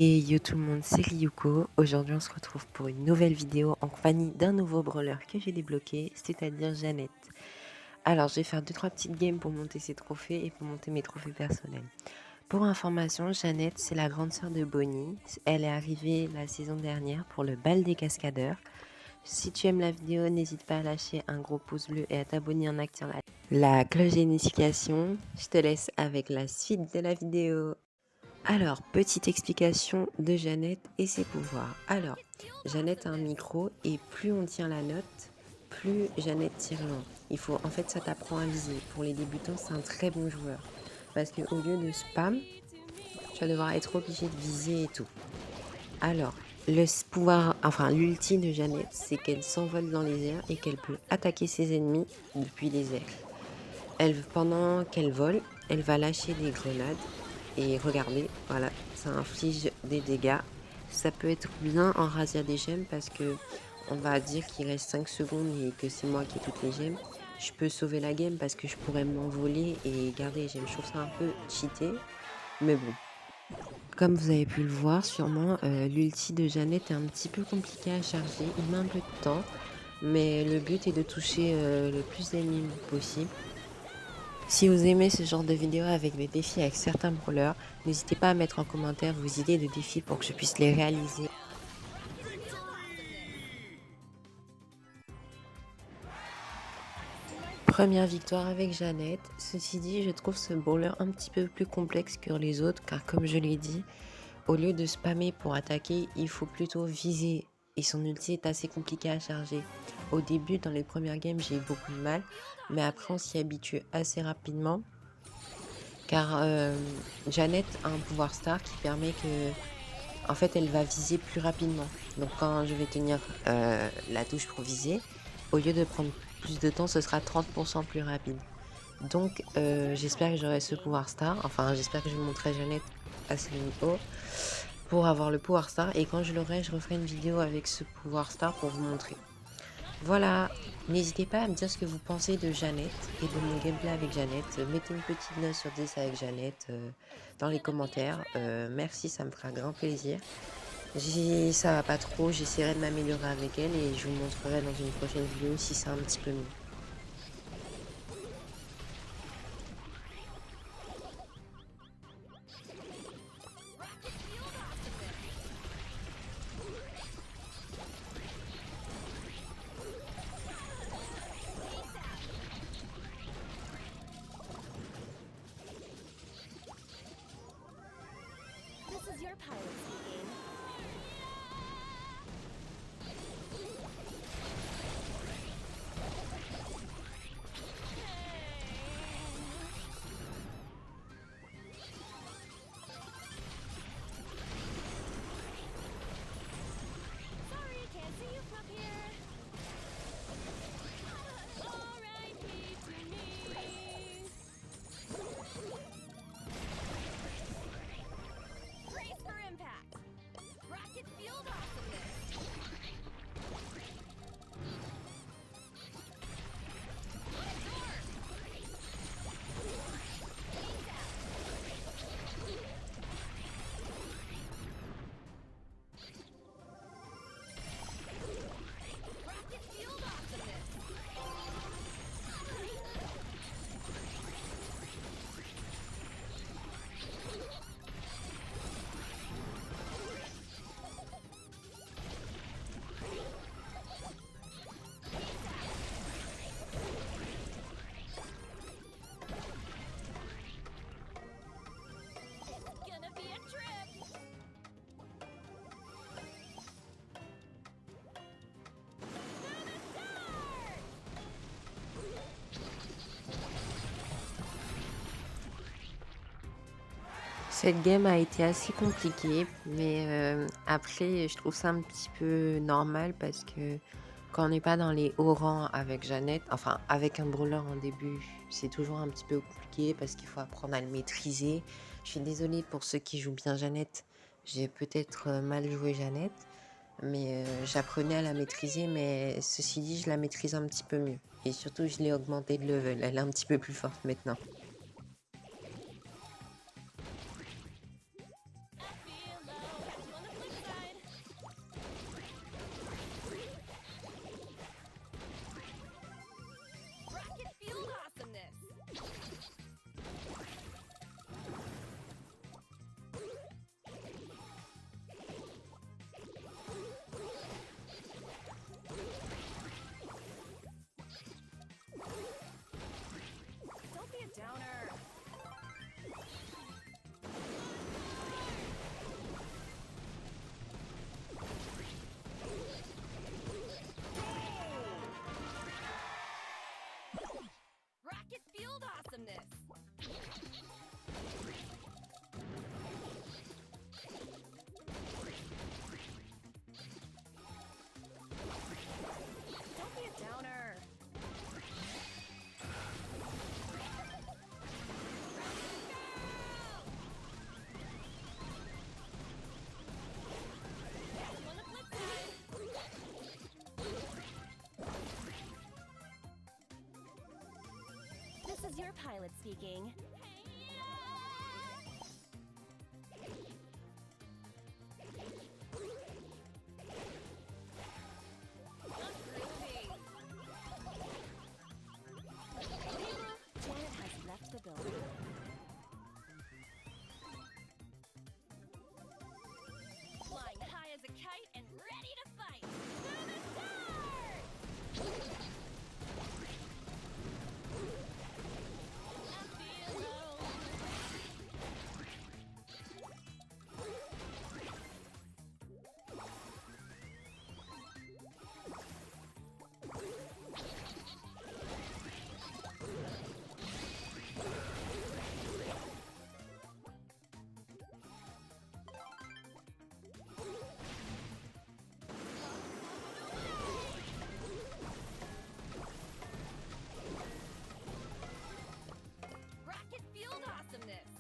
Et yo tout le monde, c'est Ryuko. Aujourd'hui, on se retrouve pour une nouvelle vidéo en compagnie d'un nouveau brawler que j'ai débloqué, c'est-à-dire Jeannette. Alors, je vais faire 2-3 petites games pour monter ses trophées et pour monter mes trophées personnels. Pour information, Jeannette, c'est la grande sœur de Bonnie. Elle est arrivée la saison dernière pour le bal des cascadeurs. Si tu aimes la vidéo, n'hésite pas à lâcher un gros pouce bleu et à t'abonner en activant la cloche des notifications. Je te laisse avec la suite de la vidéo. Alors, petite explication de Jeannette et ses pouvoirs. Alors, Jeannette a un micro et plus on tient la note, plus Jeannette tire loin. En fait, ça t'apprend à viser. Pour les débutants, c'est un très bon joueur. Parce qu'au lieu de spam, tu vas devoir être obligé de viser et tout. Alors, l'ulti de Jeannette, c'est qu'elle s'envole dans les airs et qu'elle peut attaquer ses ennemis depuis les airs. Pendant qu'elle vole, elle va lâcher des grenades. Et regardez, voilà, ça inflige des dégâts. Ça peut être bien en razzia des gemmes parce que on va dire qu'il reste 5 secondes et que c'est moi qui ai toutes les gemmes. Je peux sauver la game parce que je pourrais m'envoler et garder les gemmes. Je trouve ça un peu cheaté, mais bon. Comme vous avez pu le voir sûrement, l'ulti de Jeannette est un petit peu compliqué à charger. Il met un peu de temps, mais le but est de toucher le plus d'ennemis possible. Si vous aimez ce genre de vidéo avec des défis avec certains brawlers, n'hésitez pas à mettre en commentaire vos idées de défis pour que je puisse les réaliser. Première victoire avec Jeannette. Ceci dit, je trouve ce brawler un petit peu plus complexe que les autres car comme je l'ai dit, au lieu de spammer pour attaquer, il faut plutôt viser et son ulti est assez compliqué à charger. Au début, dans les premières games, j'ai eu beaucoup de mal, mais après on s'y habitue assez rapidement car Jeannette a un pouvoir star qui permet que en fait, elle va viser plus rapidement. Donc quand je vais tenir la touche pour viser, au lieu de prendre plus de temps, ce sera 30% plus rapide. Donc j'espère que j'aurai ce pouvoir star. Enfin, j'espère que je montrerai Jeannette à ce niveau pour avoir le pouvoir star. Et quand je l'aurai, je referai une vidéo avec ce pouvoir star pour vous montrer. Voilà, n'hésitez pas à me dire ce que vous pensez de Jeannette et de mon gameplay avec Jeannette. Mettez une petite note sur 10 avec Jeannette dans les commentaires. Merci, ça me fera grand plaisir. Ça va pas trop, j'essaierai de m'améliorer avec elle et je vous montrerai dans une prochaine vidéo si c'est un petit peu mieux. This is your pilot speaking. Sorry, can't see you from here. R.I.P. to me. Brace for impact. Rocket field awesomeness. Rocket field awesomeness. It's gonna be a trip. Cette game a été assez compliquée, mais après je trouve ça un petit peu normal parce que quand on n'est pas dans les hauts rangs avec Jeannette, enfin avec un brawler en début, c'est toujours un petit peu compliqué parce qu'il faut apprendre à le maîtriser. Je suis désolée pour ceux qui jouent bien Jeannette, j'ai peut-être mal joué Jeannette, mais j'apprenais à la maîtriser, mais ceci dit, je la maîtrise un petit peu mieux. Et surtout, je l'ai augmentée de level, elle est un petit peu plus forte maintenant. I feel low. Brawler pilot speaking. Janet has left the building. Flying high as a kite and ready to fight. To the start! I feel alone. Rocket fueled awesomeness.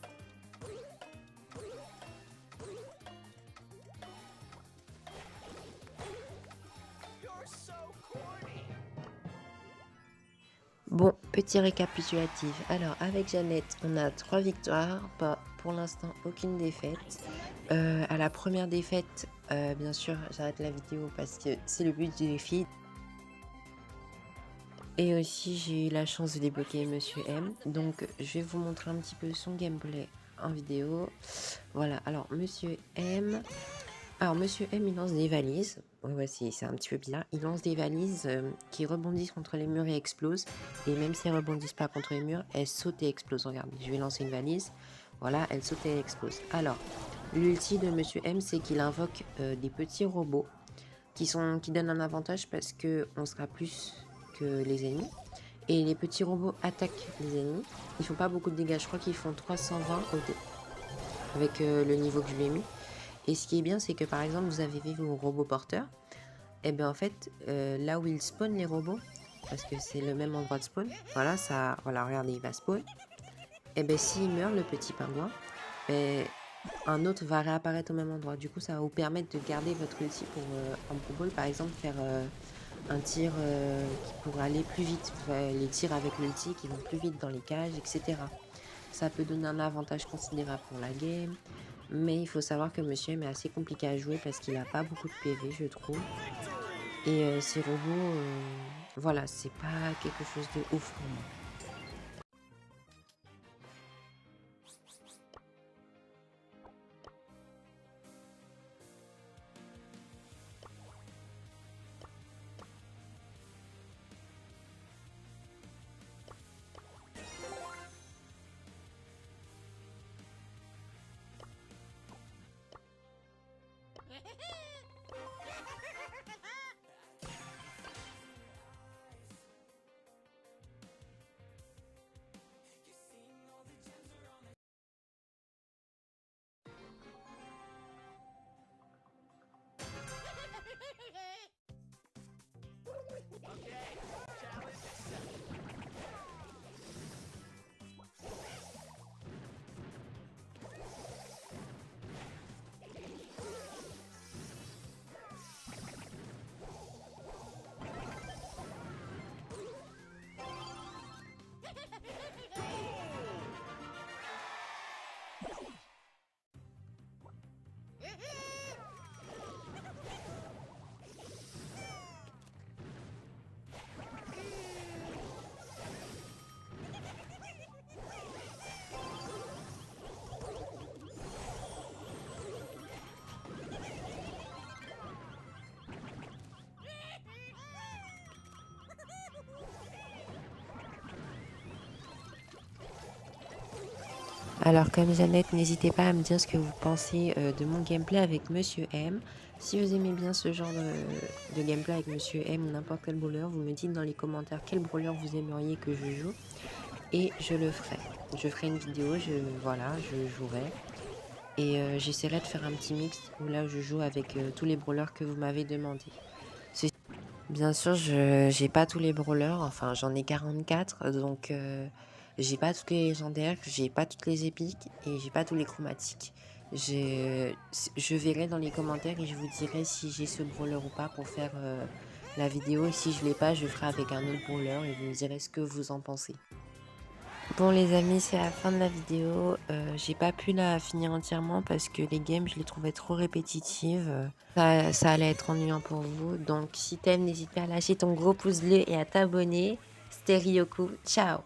You're so corny. Bon, petit récapitulatif. Alors, avec Jeannette, on a 3 victoires, pas pour l'instant aucune défaite. À la première défaite, bien sûr, j'arrête la vidéo parce que c'est le but du défi. Et aussi, j'ai eu la chance de débloquer Monsieur M. Donc, je vais vous montrer un petit peu son gameplay en vidéo. Voilà, alors Monsieur M, il lance des valises. Ouais, c'est un petit peu bizarre. Il lance des valises qui rebondissent contre les murs et explosent. Et même si elles rebondissent pas contre les murs, elles sautent et explosent. Regarde, je vais lancer une valise. Voilà, elle saute et elle explose. Alors, l'ulti de Monsieur M, c'est qu'il invoque des petits robots qui donnent un avantage parce que on sera plus que les ennemis. Et les petits robots attaquent les ennemis. Ils font pas beaucoup de dégâts. Je crois qu'ils font 320 avec le niveau que je lui ai mis. Et ce qui est bien, c'est que par exemple, vous avez vu vos robots porteurs. Et bien en fait, là où ils spawnent les robots, parce que c'est le même endroit de spawn, voilà, regardez, il va spawn. Et bien s'il meurt, le petit pingouin, ben, un autre va réapparaître au même endroit. Du coup, ça va vous permettre de garder votre ulti pour, en Pro Ball, par exemple, faire un tir qui pourra aller plus vite. Les tirs avec l'ulti qui vont plus vite dans les cages, etc. Ça peut donner un avantage considérable pour la game. Mais il faut savoir que Monsieur M est assez compliqué à jouer parce qu'il n'a pas beaucoup de PV, je trouve. Et ces robots, voilà, c'est pas quelque chose de ouf pour moi. Okay, challenge accepted. Alors comme Jeannette, n'hésitez pas à me dire ce que vous pensez de mon gameplay avec Monsieur M. Si vous aimez bien ce genre de gameplay avec Monsieur M ou n'importe quel brawler, vous me dites dans les commentaires quel brawler vous aimeriez que je joue. Et je le ferai. Je ferai une vidéo, voilà, je jouerai. Et j'essaierai de faire un petit mix où là je joue avec tous les brawlers que vous m'avez demandé. Bien sûr, j'ai pas tous les brawlers, enfin j'en ai 44, donc j'ai pas toutes les légendaires, j'ai pas toutes les épiques et j'ai pas tous les chromatiques. Je verrai dans les commentaires et je vous dirai si j'ai ce brawler ou pas pour faire la vidéo. Et si je l'ai pas, je ferai avec un autre brawler et vous me direz ce que vous en pensez. Bon les amis, c'est la fin de la vidéo. J'ai pas pu la finir entièrement parce que les games, je les trouvais trop répétitives. Ça allait être ennuyant pour vous. Donc si t'aimes, n'hésite pas à lâcher ton gros pouce bleu et à t'abonner. C'était Ryoko, ciao!